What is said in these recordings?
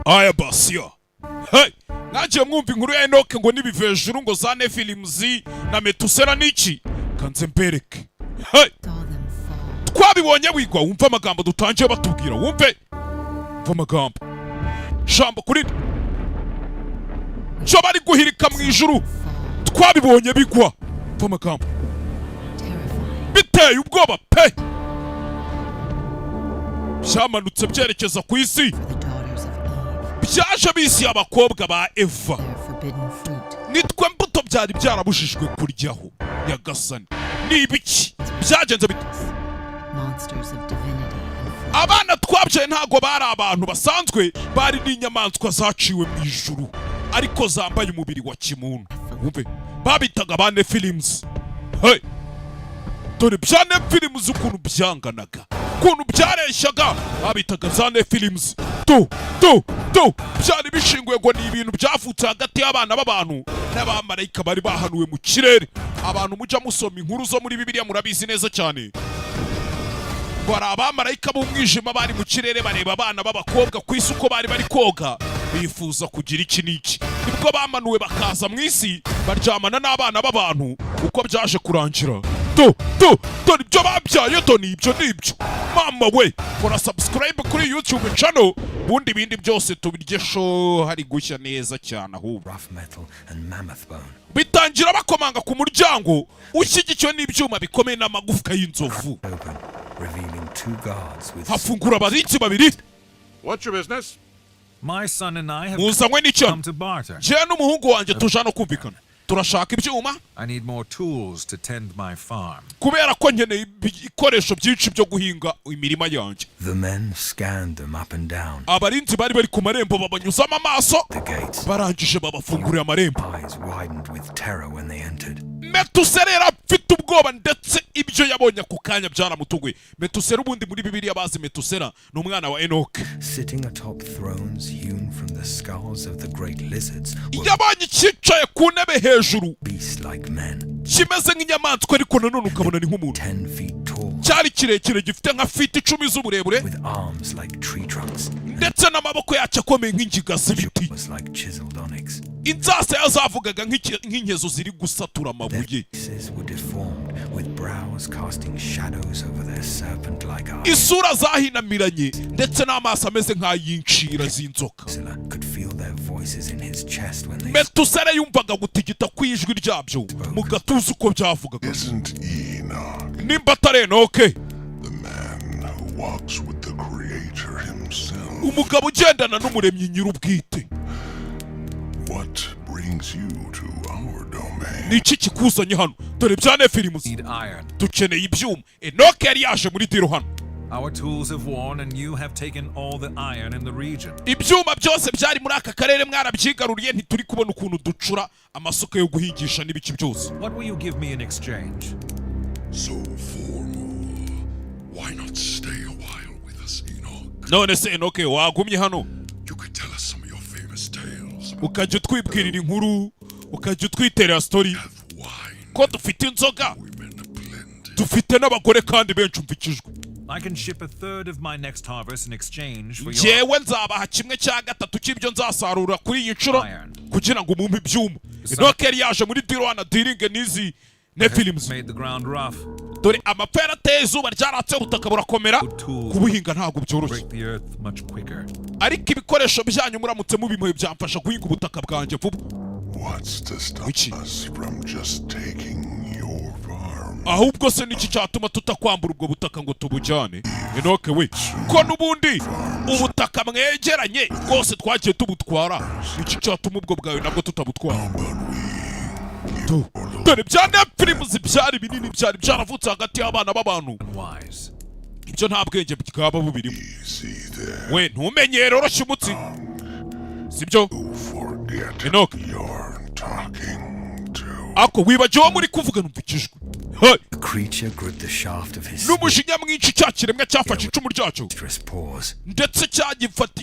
aya basiya hey naje mwumva inkuru ya Enoke ngo nibivejuru ngo za Nephilim's na Metusela niki kanze mbereke hey twabibonye wigwa wumva amagambo dutangiye batubwira wumva amagambo jambo kuri cyo bari guhirika mu ijuru twabibonye bigwa wumva amagambo biteye ubwoba pe byamanutse byerekeza ku isi byaje bisi abakobwa ba Eva nitwe mbuto byari byarabujijwe kuryaho Nyagasani ni ibiki byagenze bite abana twabyaye ntago bari abantu basanzwe bari n'inyamaswa zaciwe mu ijuru ariko zambaye umubiri wa kimuntu wumve babitaga ba Nephilim's hey dore bya Nephilim's ukuntu byanganaga ukuntu byareshyaga babitaga za Nephilim's byari bishinguye ngo ni ibintu byavutse hagati y'abana b'abantu n'abamarayika bari bahanuwe mu kirere abantu mujya musoma inkuru zo muri Bibiliya murabizi neza cyane bari abamarayika b'umwijima bari mu kirere bareba abana b'abakobwa ku isi uko bari koga bifuza kugira iki n'iki nibwo bamanuwe bakaza mu isi baryamana n'abana b'abantu uko byaje kurangira dore ibyo babyaye nibyo mama we kora subscribe kuri YouTube channel bundi bindi byose tubirye show hari gushya neza cyane ahubwo bitangira bakomanga ku muryango ushyigikiwe n'ibyuma bikomeye n'amagufwa y'inzovu hafungura abarinzi babiri. What's your business? My son and I have come to barter. Je n'umuhungu wanjye tujana kumvikana turashaka ibyuma. I need more tools to tend my farm. Kubera ko nkeneye ibikoresho byinshi byo guhinga imirima yanjye. The men scanned them up and down. Abarinzi bari ku marembo babanyuzamo amaso. Barangije babafungurira amarembo. Eyes widened with terror when they entered. Metusela afite ubwoba ndetse ibyo yabonye ku kanya byaramutuguye. Metusela ubundi muri Bibiliya bazi Metusela n'umwana wa Enoke. Sitting atop thrones hewn from the skulls of the great lizards. Yabonye cyicaye ku ntebe hejuru. Beast like men. Kimeze nk'inyamaswa ariko nanone ukabona ni nk'umuntu. 10 feet tall. Cyari kirekire gifite nka feet 10 z'uburebure. With arms like tree trunks. Ndetse n'amaboko yacu akomeye nk'ingiga z'ibiti. Was like chiseled onyx. Inzase yazavugaga nk'inkezo ziri gusatura amabuye. Faces were deformed with brows casting shadows over their serpent-like eyes. Isura zahinamiranye ndetse n'amaso ameze nk'ay'incira z'inzoka. Could feel their voices in his chest when they Metusela yumvaga gutigita kwijwi ryabyo mu gatuza uko byavugaga. Nimba atari Enoke, the man who walks with the creator himself. Umugabo ugendana n'umuremyi nyir'ubwite. What brings you to our domain? Niki kikuzanye hano? Dore bya Nephilim's. Dukeneye ibyuma. Enoke yari yaje muri diro hano. Our tools have worn and you have taken all the iron in the region. Ibyuma byose byari muri aka karere mwarabyigaruriye ntituri kubona ukuntu ducura amasoko yo guhingisha n'ibiki byose. What will you give me in exchange? So formal. Why not stay a while with us, Enoch? None se Enoke wagumye hano? You could tell us some of your famous tales. Ukajya utwibwirira inkuru, ukajya utwiterera story. Ko dufite inzoga. Dufite n'abagore kandi benshi umvikijwe. I can ship a third of my next harvest in exchange for your Jewe nzabaha kimwe cya gatatu cy'ibyo nzasarura kuri iyi nshuro kugira ngo mumpe ibyuma. Enoke yari yaje muri diro na diringe n'izi Nephilim's. Dore amapera ateye izuba ryaratse ubutaka burakomera kubuhinga ntabwo byoroshye. Ariko ibikoresho byanyu muramutse mubimuhe byamfasha guhinga ubutaka bwanjye vuba. What's to stop us from just taking your farm? Ahubwo se niki cyatuma tutakwambura ubwo butaka ngo tubujyane? Enoke we, ko nubundi ubutaka mwegeranye rwose twagiye tubutwara. Niki cyatuma ubwo bwawe nabwo tutabutwara? Dore bya Nephilim's byari binini byari byaravutse hagati y'abana b'abantu. Ibyo nta bwenge bwaba bubirimo. We ntumenyere oroshye umutsi. Sibyo? Enoke. Ako wibagiwe muri kuvuga numvikijwe. The creature gripped the shaft of his n'umujinya mwinshi cya kiremwa cyafashe icumu ryacyo. Ndetse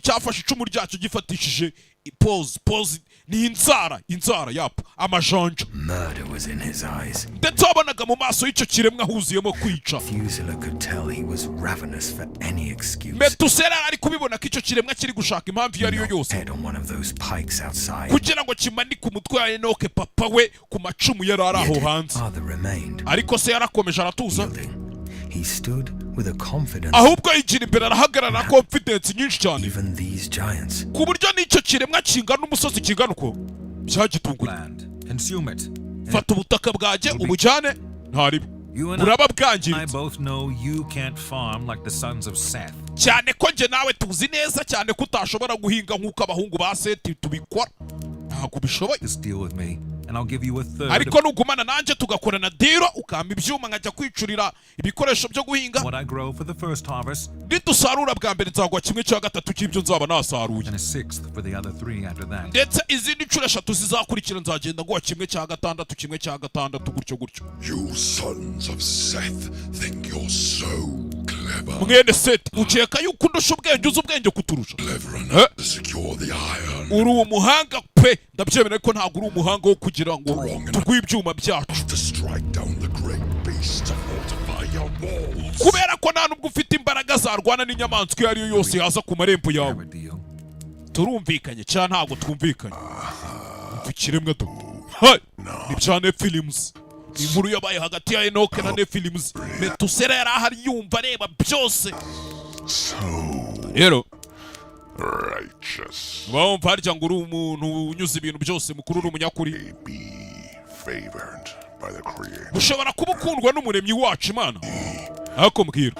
cyafashe icumu ryacyo gifatishije pause ni inzara yapa amajanja. Murder was in his eyes. Ndetse wabonaga mu maso y'icyo kiremwa huzuyemo kwica. Methuselah could tell he was ravenous for any excuse. Metusela ari kubibona ko icyo kiremwa kiri gushaka impamvu iyo ari yo yose Head on one of those pikes outside. kugira ngo kimanike umutwe wa Enoke papa we ku macumu yari ari aho hanze. Father remained. Ariko se yarakomeje aratuza. He stood with a confidence. Ahubwo yigira imbere arahagarara na confidence nyinshi cyane. Even these giants. Ku buryo n'icyo kiremwa kingana n'umusozi kingana uko byagitunguye. Consume it. Fata ubutaka bwaje ubujyane ntaribi. You and Buraba I bwangiritse. both know you can't farm like the sons of Seth. Cyane ko nje nawe tuzi neza cyane ko utashobora guhinga nk'uko abahungu ba Seti tubikora. Ntabwo bishoboye. Just deal with me, and I'll give you a third. Ariko nugumana nanje tugakorana diro ukamba ibyuma nkajya kwicurira ibikoresho byo guhinga. What I grow for the first harvest, Nitusarura bwa mbere nzagwa kimwe cya gatatu cy'ibyo nzaba nasaruye. and a sixth for the other 3 after that. Ndetse izindi nshuro 3 zizakurikira nzagenda ngwa kimwe cya gatandatu gutyo gutyo. You sons of Seth think you're so clever. Mwene Seti ukeka yuko ndusha ubwenge uzi ubwenge kuturusha. Clever enough to secure the iron. Uri umuhanga pe ndabyemera ko ntabwo uri umuhanga wo kugira ngo tugwe ibyuma byacu. To strike down the great beasts to fortify your walls. Kubera ko nta nubwo ufite imbaraga zarwana n'inyamaswa iyo ari yo yose yaza ku marembo Have yawe. a deal. Turumvikanye cyane ntabwo twumvikanye. Tukiremwe to. Hai ni bya Nephilims. Inkuru yabaye hagati ya Enoke na Nephilims. Metusela yari ahari yumva areba byose. So Rero righteous. bumva harya ngo uri umuntu unyuze ibintu byose mukuru uri umunyakuri. Be favored by the Creator. Ushobora kuba ukundwa n'umuremyi wacu Imana. Ako mbwira.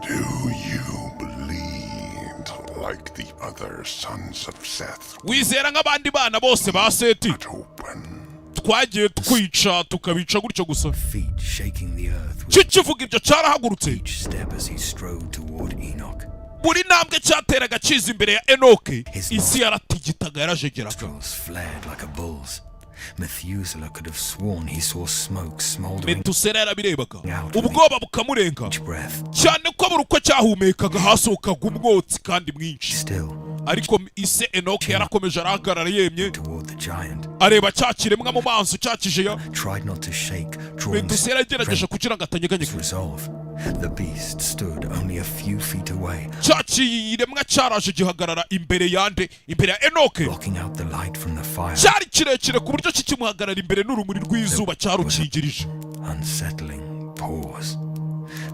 Do you believe like the other sons of Seth? Wizera nk'abandi bana bose ba Seti. Open. Twagiye twica tukabica gutyo gusa. Feet shaking the earth with Kikivuga ibyo cyarahagurutse. each step as he strode toward Enoch. Buri ntambwe cyateraga kiza imbere ya Enoke. Isi yaratigitaga yarajegeraga. Nostrils flared like a bull's. Methuselah could have sworn he saw smoke smoldering Metusela yarabirebaga. Ubwoba bukamurenga. each breath. Cyane ko buri uko cyahumekaga hasohokaga umwotsi kandi mwinshi. Still, Ariko ise Enoke yarakomeje arahagarara yemye. toward the giant, Areba cyakiremwa mu maso cyakije ya. tried not to shake, drawing Metusela yagerageje kugira ngo atanyeganyega. resolve. The beast stood only a few feet away, Cyakiremwa cyaraje gihagarara imbere ya Enoke. blocking out the light from the fire. Cyari kirekire ku buryo kikimuhagarara imbere n'urumuri rw'izuba cyarukingirije. Unsettling pause.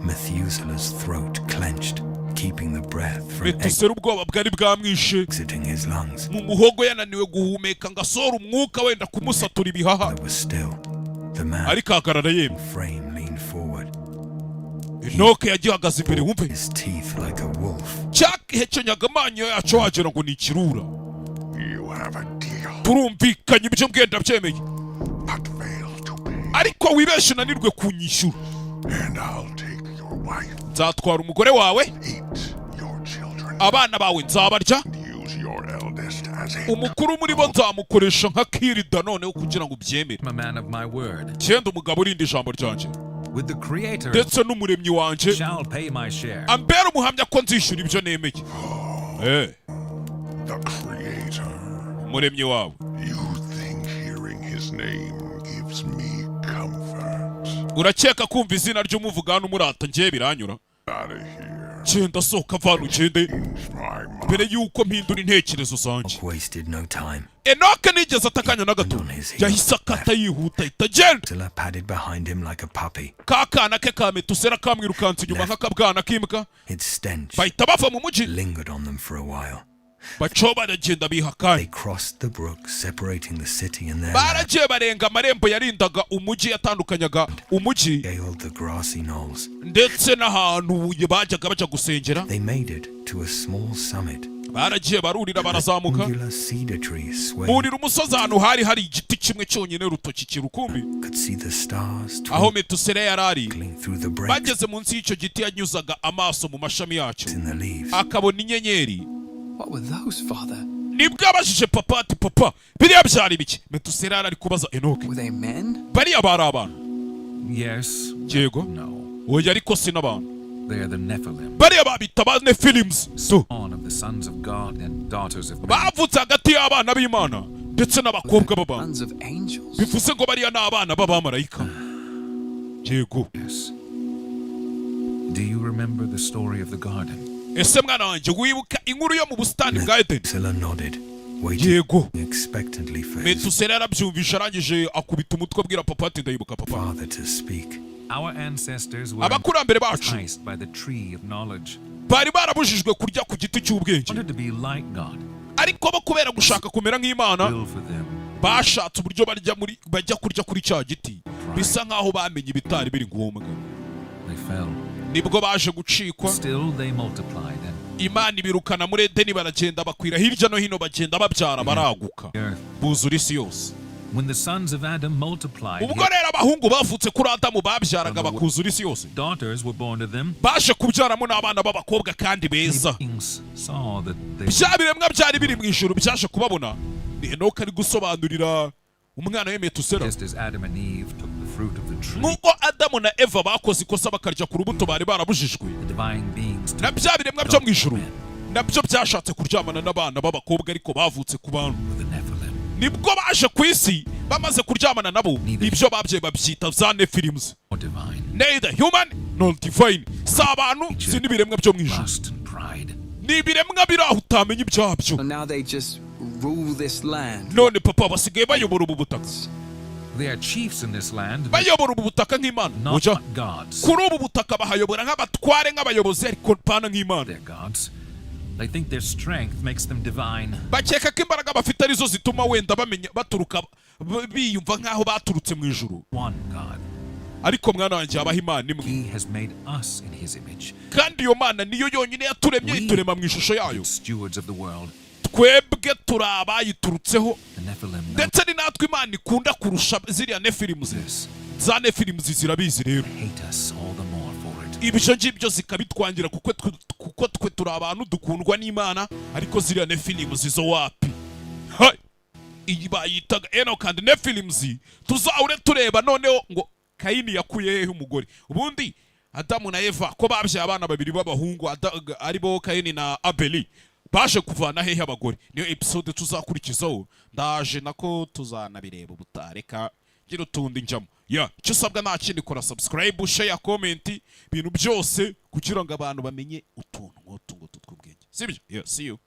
Methuselah's throat clenched, keeping the breath from Metusela ubwoba bwari bwamwishe. exiting his lungs. Mu muhogo yananiwe guhumeka ngo asohora umwuka wenda kumusatura ibihaha. It was still. The man Ariko ahagarara yemye. frame leaned forward, Enoke yagihagaze imbere wumve. his teeth like a wolf. Cyahekenyaga amanyo yacu wagira ngo ni ikirura. You have a deal, Turumvikanye ibyo mbwenda byemeye. but fail to pay. Ariko wibeshe unanirwe kunyishyura. And I'll take your wife, Nzatwara umugore wawe, eat your children, abana bawe nzabarya, and use your eldest as a umukuru muri bo nzamukoresha nka kirida noneho kugira ngo ubyemere. I'm a man of my word. Cyenda umugabo urinda ijambo ryanjye. With the Creator, Ndetse n'umuremyi wanjye shall pay my share. ambera umuhamya ko nzishyura ibyo nemeye. the Creator. Umuremyi wawe. You think hearing his name gives me comfort? Urakeka kumva izina ry'umuvuga hano umurata njye biranyura? Out of here. Cyenda sohoka vana ugende Change my mind. mbere y'uko mpindura intekerezo zanjye. Wasted no time. Enoke nigeze atakanya na gato. Yahise akata yihuta ahita agenda. Methuselah padded behind him like a puppy. Ka kana ke ka Metusela kamwirukanse inyuma nk'akabwana k'imbwa. Its stench Bahita bava mu mujyi. lingered on them for a while. Baco baragenda biha They akanya. crossed the brook, separating the city and their land, Baragiye barenga amarembo yarindaga umujyi yatandukanyaga umujyi scaled the grassy knolls. ndetse n'ahantu bajyaga bajya gusengera. They made it to a small summit. Baragiye barurira barazamuka. Angular cedar trees swayed. Burira umusozi ahantu hari igiti kimwe cyonyine rutoki kirukumbi. Could see the stars Aho Metusela yari ari. twinkling through the breaks Bageze munsi y'icyo giti yanyuzaga amaso mu mashami yacyo. in the leaves. Akabona inyenyeri. What were those, Father? Nibwo abajije papa ati papa biriya byari biki? Metusela yari ari kubaza Enoke. Were they men? Bariya bari abantu. Yes. Yego. No. Oya ariko si n'abantu. They are the Nephilim, Bariya babita ba Nephilims. So born of the sons of God and daughters of men. bavutse hagati y'abana b'Imana ndetse n'abakobwa b'abantu Sons of angels. bivuze ngo bariya ni abana b'abamarayika. Yego. Yes. Do you remember the story of the garden? Ese mwana wanjye wibuka inkuru yo mu busitani bwa Edeni? Methuselah nodded, waiting Yego. expectantly for his Metusela yarabyumvisha arangije akubita umutwe abwira papa ati ndayibuka papa. father to speak. Our ancestors were Abakurambere bacu enticed by the tree of knowledge. bari barabujijwe kurya ku giti cy'ubwenge, Wanted to be like God. ariko bo kubera gushaka kumera nk'Imana Will for them. bashatse uburyo bajya kurya kuri cya giti, bisa nk'aho bamenye ibitari biri ngombwa. They fell. Nibwo baje gucikwa, Still they multiplied and Imana ibirukana muri Edeni, baragenda bakwira hirya no hino, bagenda babyara baraguka the earth. buzura isi yose. When the sons of Adam multiplied, Ubwo rero abahungu bavutse kuri Adamu babyaraga bakuzura isi yose, daughters were born to them. baje kubyaramo n'abana b'abakobwa kandi beza. Kings saw that they Bya biremwa byari biri mu ijuru byaje kubabona. Ni Enoka ari gusobanurira umwana we Metusela. just as Adam and Eve took the fruit of the tree, Nk'uko Adamu na Eva bakoze ikosa bakarya ku rubuto bari barabujijwe, the divine beings na took bya biremwa byo mu ijuru nabyo byashatse kuryamana n'abana b'abakobwa ariko bavutse ku bantu. the Nephilim. Nibwo baje ku isi bamaze kuryamana nabo, ibyo babyeyi babyita za Nephilims. Or divine. Neither human nor divine. Si abantu si n'ibiremwa byo mu ijuru, Lust and pride. ni ibiremwa biri aho utamenya ibyabyo. So now they just rule this land. None papa basigaye bayobora ubu butaka, They are chiefs in this land, but bayobora ubu butaka nk'Imana. not Oya, gods. kuri ubu butaka bahayobora nk'abatware nk'abayobozi ariko mpana nk'Imana. They're gods. They think their strength makes them divine. Bakeka ko imbaraga bafite arizo zituma wenda bamenya baturuka biyumva nk'aho baturutse mu ijuru, One God. ariko mwana wanjye habaho Imana imwe, He has made us in his image, kandi iyo Mana niyo yonyine yaturemye iturema mu ishusho yayo. stewards of the world. Twebwe turi abayiturutseho, The Nephilim know ndetse ni natwe Imana ikunda kurusha ziriya Nephilims. this. Za Nephilims zirabizi rero, Hate us all the more for it. ibyo ngibyo zikabitwangira kuko twe turi abantu dukundwa n'Imana, ariko ziriya Nephilims zo wapi? Hai! Iyi bayitaga Enoch and Nephilims, tuzahure tureba noneho ngo Kayini yakuye hehe umugore. Ubundi Adamu na Eva ko babyaye abana babiri b'abahungu ari bo Kayini na Abeli, baje kuvana hehe abagore? Niyo episode tuzakurikizaho, ndaje nako tuzanabireba ubutareka gira utundi njamo. Icyo usabwa nta kindi, kora subscribe, share, comment, ibintu byose kugira ngo abantu bamenye utuntu nk'utu ngutu tw'ubwenge. Sibyo? See you.